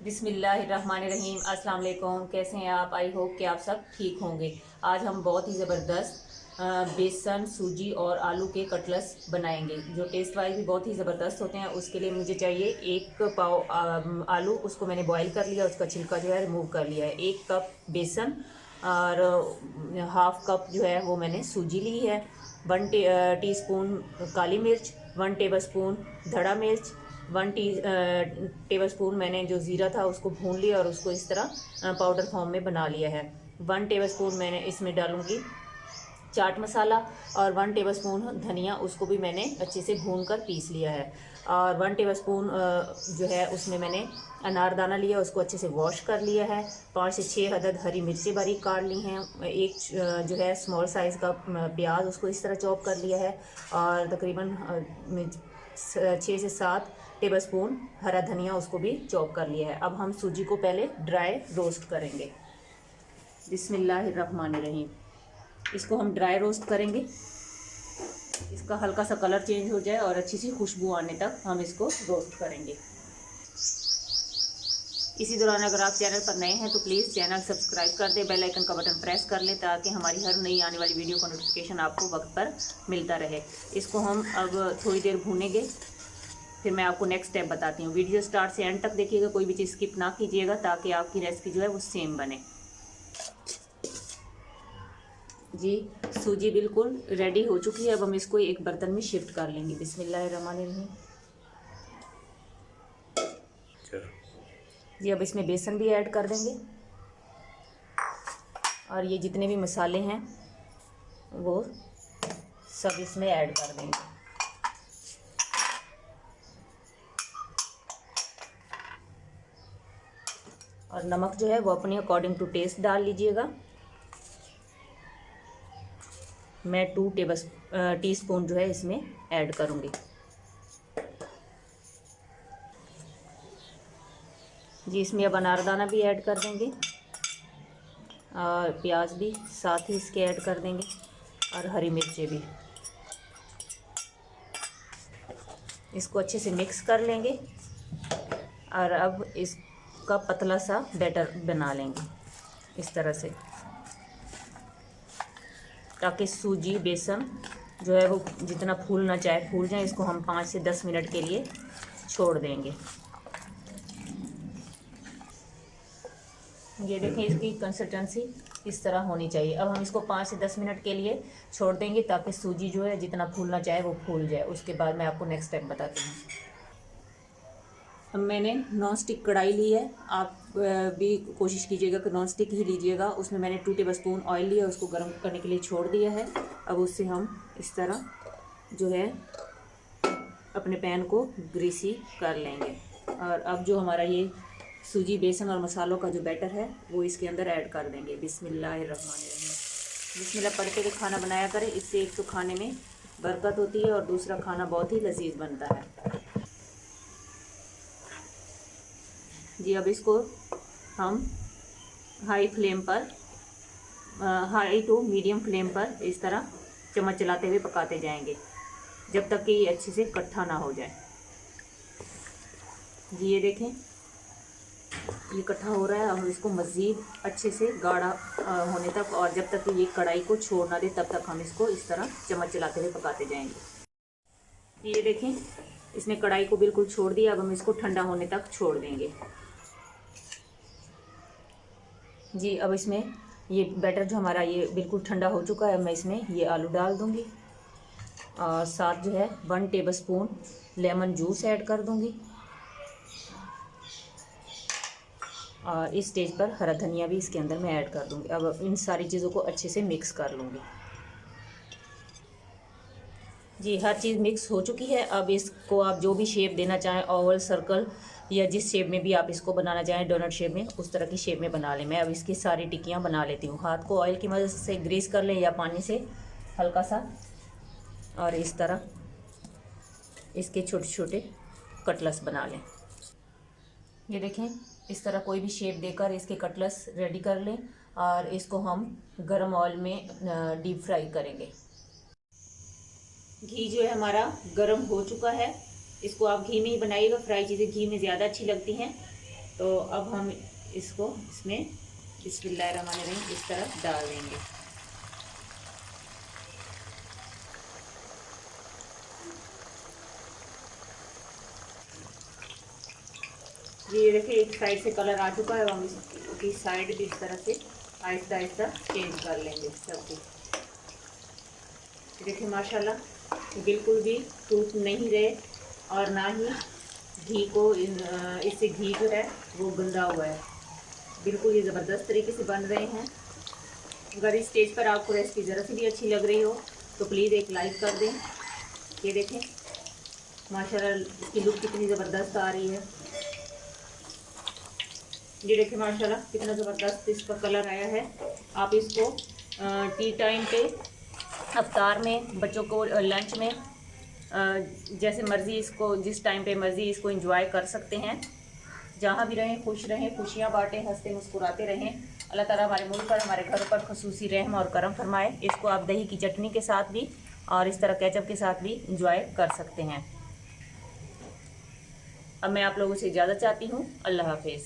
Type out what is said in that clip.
बिस्मिल्लाहिर्रहमानिर्रहीम। अस्सलाम वालेकुम। कैसे हैं आप? आई होप कि आप सब ठीक होंगे। आज हम बहुत ही ज़बरदस्त बेसन, सूजी और आलू के कटलेट्स बनाएंगे जो टेस्ट वाइज भी बहुत ही ज़बरदस्त होते हैं। उसके लिए मुझे चाहिए 1 पाव आलू। उसको मैंने बॉईल कर लिया, उसका छिलका जो है रिमूव कर लिया है। 1 कप बेसन और 1/2 कप जो है वो मैंने सूजी ली है। 1 टीस्पून काली मिर्च, 1 टेबलस्पून धड़ा मिर्च, 1 टेबलस्पून मैंने जो ज़ीरा था उसको भून लिया और उसको इस तरह पाउडर फॉर्म में बना लिया है। 1 टेबलस्पून मैंने इसमें डालूंगी चाट मसाला और 1 टेबलस्पून धनिया, उसको भी मैंने अच्छे से भून कर पीस लिया है। और 1 टेबलस्पून जो है उसमें मैंने अनारदाना लिया, उसको अच्छे से वॉश कर लिया है। 5 से 6 अदद हरी मिर्ची बारीक काट ली हैं। एक जो है स्मॉल साइज़ का प्याज, उसको इस तरह चॉप कर लिया है। और तकरीबन 6 से 7 टेबलस्पून हरा धनिया, उसको भी चॉप कर लिया है। अब हम सूजी को पहले ड्राई रोस्ट करेंगे। बिस्मिल्लाहिर्रहमानिर्रहीम। इसको हम ड्राई रोस्ट करेंगे। इसका हल्का सा कलर चेंज हो जाए और अच्छी सी खुशबू आने तक हम इसको रोस्ट करेंगे। इसी दौरान अगर आप चैनल पर नए हैं तो प्लीज़ चैनल सब्सक्राइब कर दें, बेल आइकन का बटन प्रेस कर लें ताकि हमारी हर नई आने वाली वीडियो का नोटिफिकेशन आपको वक्त पर मिलता रहे। इसको हम अब थोड़ी देर भूनेंगे, फिर मैं आपको नेक्स्ट स्टेप बताती हूँ। वीडियो स्टार्ट से एंड तक देखिएगा, कोई भी चीज़ स्किप ना कीजिएगा ताकि आपकी रेसिपी जो है वो सेम बने। जी, सूजी बिल्कुल रेडी हो चुकी है। अब हम इसको एक बर्तन में शिफ्ट कर लेंगे। बिस्मिल्लाहिर्रहमानिर्रहीम। जी, अब इसमें बेसन भी ऐड कर देंगे और ये जितने भी मसाले हैं वो सब इसमें ऐड कर देंगे। और नमक जो है वो अपने अकॉर्डिंग टू टेस्ट डाल लीजिएगा। मैं 2 टीस्पून जो है इसमें ऐड करूँगी। जी, इसमें अब अनारदाना भी ऐड कर देंगे और प्याज भी साथ ही इसके ऐड कर देंगे और हरी मिर्चें भी। इसको अच्छे से मिक्स कर लेंगे और अब इसका पतला सा बैटर बना लेंगे इस तरह से, ताकि सूजी बेसन जो है वो जितना फूलना चाहे फूल जाए। इसको हम 5 से 10 मिनट के लिए छोड़ देंगे। ये देखें, इसकी कंसिस्टेंसी इस तरह होनी चाहिए। अब हम इसको 5 से 10 मिनट के लिए छोड़ देंगे ताकि सूजी जो है जितना फूलना चाहे वो फूल जाए। उसके बाद मैं आपको नेक्स्ट स्टेप बताती हूँ। अब मैंने नॉन स्टिक कढ़ाई ली है। आप भी कोशिश कीजिएगा कि नॉन स्टिक ही लीजिएगा। उसमें मैंने 2 टेबलस्पून ऑयल लिया, उसको गर्म करने के लिए छोड़ दिया है। अब उससे हम इस तरह जो है अपने पैन को ग्रीसी कर लेंगे। और अब जो हमारा ये सूजी बेसन और मसालों का जो बैटर है वो इसके अंदर ऐड कर देंगे। बिस्मिल्लाहिर्रहमानिर्रहीम। बिस्मिल्लाह पढ़ के खाना बनाया करें, इससे एक तो खाने में बरकत होती है और दूसरा खाना बहुत ही लजीज बनता है। जी, अब इसको हम हाई फ्लेम पर, हाई टू मीडियम फ्लेम पर इस तरह चम्मच चलाते हुए पकाते जाएंगे जब तक कि ये अच्छे से इकट्ठा ना हो जाए। जी, ये देखें, ये इकट्ठा हो रहा है। हम इसको मज़ीद अच्छे से गाढ़ा होने तक, और जब तक कि ये कढ़ाई को छोड़ ना दे तब तक हम इसको इस तरह चम्मच चलाते हुए पकाते जाएंगे। ये देखें, इसने कढ़ाई को बिल्कुल छोड़ दिया। अब हम इसको ठंडा होने तक छोड़ देंगे। जी, अब इसमें ये बैटर जो हमारा ये बिल्कुल ठंडा हो चुका है। मैं इसमें ये आलू डाल दूँगी और साथ जो है 1 टेबलस्पून लेमन जूस ऐड कर दूँगी। और इस स्टेज पर हरा धनिया भी इसके अंदर मैं ऐड कर दूँगी। अब इन सारी चीज़ों को अच्छे से मिक्स कर लूँगी। जी, हर चीज़ मिक्स हो चुकी है। अब इसको आप जो भी शेप देना चाहें, ओवल, सर्कल या जिस शेप में भी आप इसको बनाना चाहें, डोनट शेप में, उस तरह की शेप में बना लें। मैं अब इसकी सारी टिक्कियाँ बना लेती हूँ। हाथ को ऑयल की मदद से ग्रीस कर लें या पानी से हल्का सा, और इस तरह इसके छोटे छोटे कटलेट्स बना लें। ये देखें, इस तरह कोई भी शेप देकर इसके कटलेट्स रेडी कर लें और इसको हम गरम ऑयल में डीप फ्राई करेंगे। घी जो है हमारा गरम हो चुका है। इसको आप घी में ही बनाइएगा, फ्राई चीज़ें घी में ज़्यादा अच्छी लगती हैं। तो अब हम इसको इसमें बिस्मिल्लाहिर्रहमानिर्रहीम इस तरह डाल देंगे। ये देखिए एक साइड से कलर आ चुका है, हम इसकी साइड भी इस तरह से आहिस्ता आहिस्ता चेंज कर लेंगे सब्जी। देखिए माशाल्लाह बिल्कुल भी टूट नहीं रहे और ना ही घी को इससे घी जो है वो गंदा हुआ है। बिल्कुल ये ज़बरदस्त तरीके से बन रहे हैं। अगर इस स्टेज पर आपको रेसिपी ज़रा सी भी अच्छी लग रही हो तो प्लीज़ एक लाइक कर दें। ये देखें माशाल्लाह इसकी लुक कितनी ज़बरदस्त आ रही है। ये देखिए माशाल्लाह कितना ज़बरदस्त इसका कलर आया है। आप इसको टी टाइम पे, अफ्तार में, बच्चों को लंच में, जैसे मर्ज़ी इसको जिस टाइम पे मर्ज़ी इसको एंजॉय कर सकते हैं। जहाँ भी रहें खुश रहें, खुशियाँ बांटें, हंसते मुस्कुराते रहें। अल्लाह ताला हमारे मुल्क पर, हमारे घरों पर खसूसी रहम और करम फरमाए। इसको आप दही की चटनी के साथ भी और इस तरह केचप के साथ भी एंजॉय कर सकते हैं। अब मैं आप लोगों से इजाज़त चाहती हूँ। अल्लाह हाफिज़।